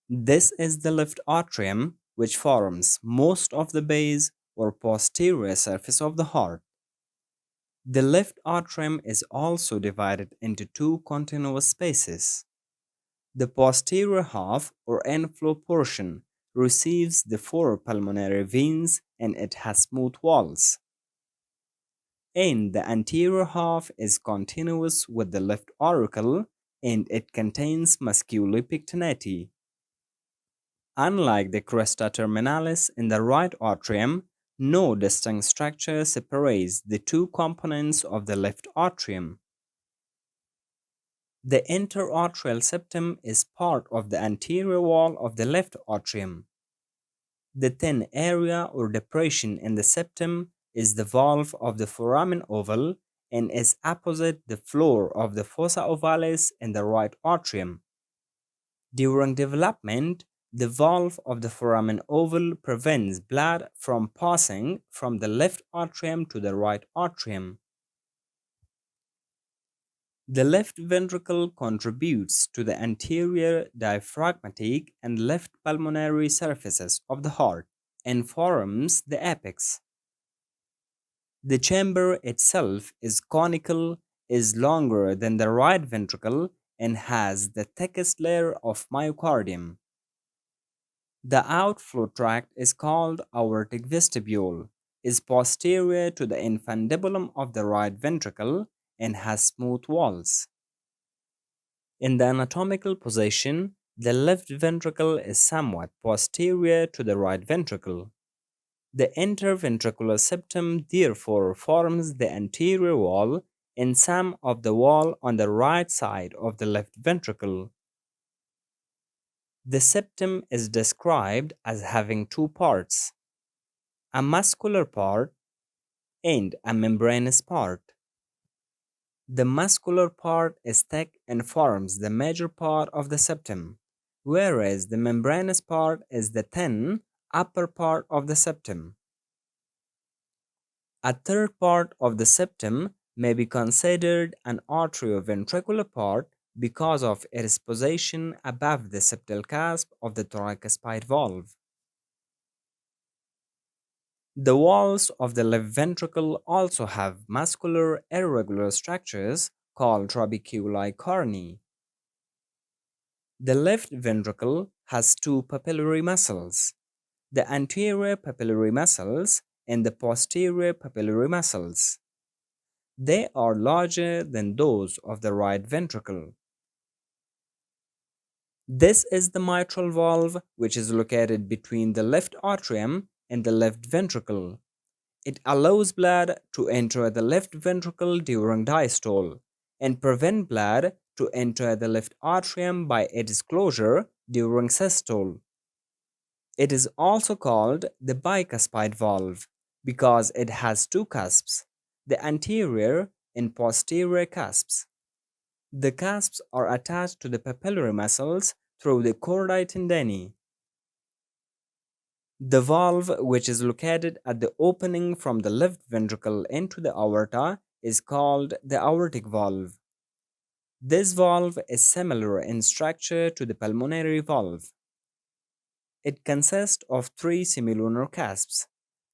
This is the left atrium, which forms most of the base or posterior surface of the heart. The left atrium is also divided into two continuous spaces. The posterior half or inflow portion receives the four pulmonary veins and it has smooth walls. And the anterior half is continuous with the left auricle and it contains musculi pectinati. Unlike the cresta terminalis in the right atrium, no distinct structure separates the two components of the left atrium. The interatrial septum is part of the anterior wall of the left atrium. The thin area or depression in the septum is the valve of the foramen oval and is opposite the floor of the fossa ovalis in the right atrium. During development, the valve of the foramen oval prevents blood from passing from the left atrium to the right atrium. The left ventricle contributes to the anterior diaphragmatic and left pulmonary surfaces of the heart and forms the apex. The chamber itself is conical, is longer than the right ventricle, and has the thickest layer of myocardium. The outflow tract is called aortic vestibule, is posterior to the infundibulum of the right ventricle, and has smooth walls. In the anatomical position, the left ventricle is somewhat posterior to the right ventricle. The interventricular septum therefore forms the anterior wall and some of the wall on the right side of the left ventricle. The septum is described as having two parts, a muscular part and a membranous part. The muscular part is thick and forms the major part of the septum, whereas the membranous part is the thin upper part of the septum. A third part of the septum may be considered an atrioventricular part because of its position above the septal cusp of the thoracospide valve. The walls of the left ventricle also have muscular irregular structures called trabeculi carni. The left ventricle has two papillary muscles, the anterior papillary muscles and the posterior papillary muscles. They are larger than those of the right ventricle. This is the mitral valve, which is located between the left atrium and the left ventricle. It allows blood to enter the left ventricle during diastole and prevent blood to enter the left atrium by its closure during systole. It is also called the bicuspid valve because it has two cusps, the anterior and posterior cusps. The cusps are attached to the papillary muscles through the chordae tendineae. The valve, which is located at the opening from the left ventricle into the aorta, is called the aortic valve. This valve is similar in structure to the pulmonary valve. It consists of three semilunar cusps,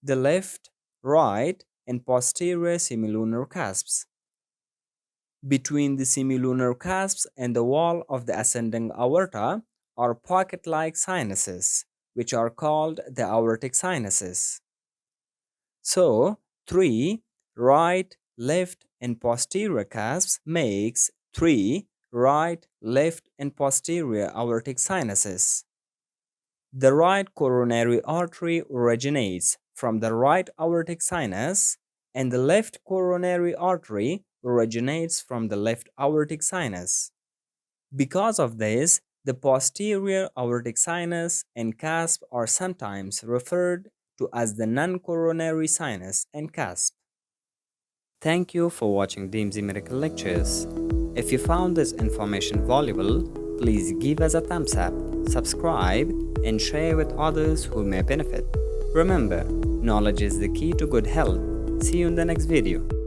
the left, right, and posterior semilunar cusps. Between the semilunar cusps and the wall of the ascending aorta are pocket-like sinuses, which are called the aortic sinuses. So, three right, left, and posterior cusps makes three right, left, and posterior aortic sinuses. The right coronary artery originates from the right aortic sinus, and the left coronary artery originates from the left aortic sinus. Because of this, the posterior aortic sinus and cusp are sometimes referred to as the non-coronary sinus and cusp. Thank you for watching DMZ Medical Lectures. If you found this information valuable, please give us a thumbs up, subscribe, and share with others who may benefit. Remember, knowledge is the key to good health. See you in the next video.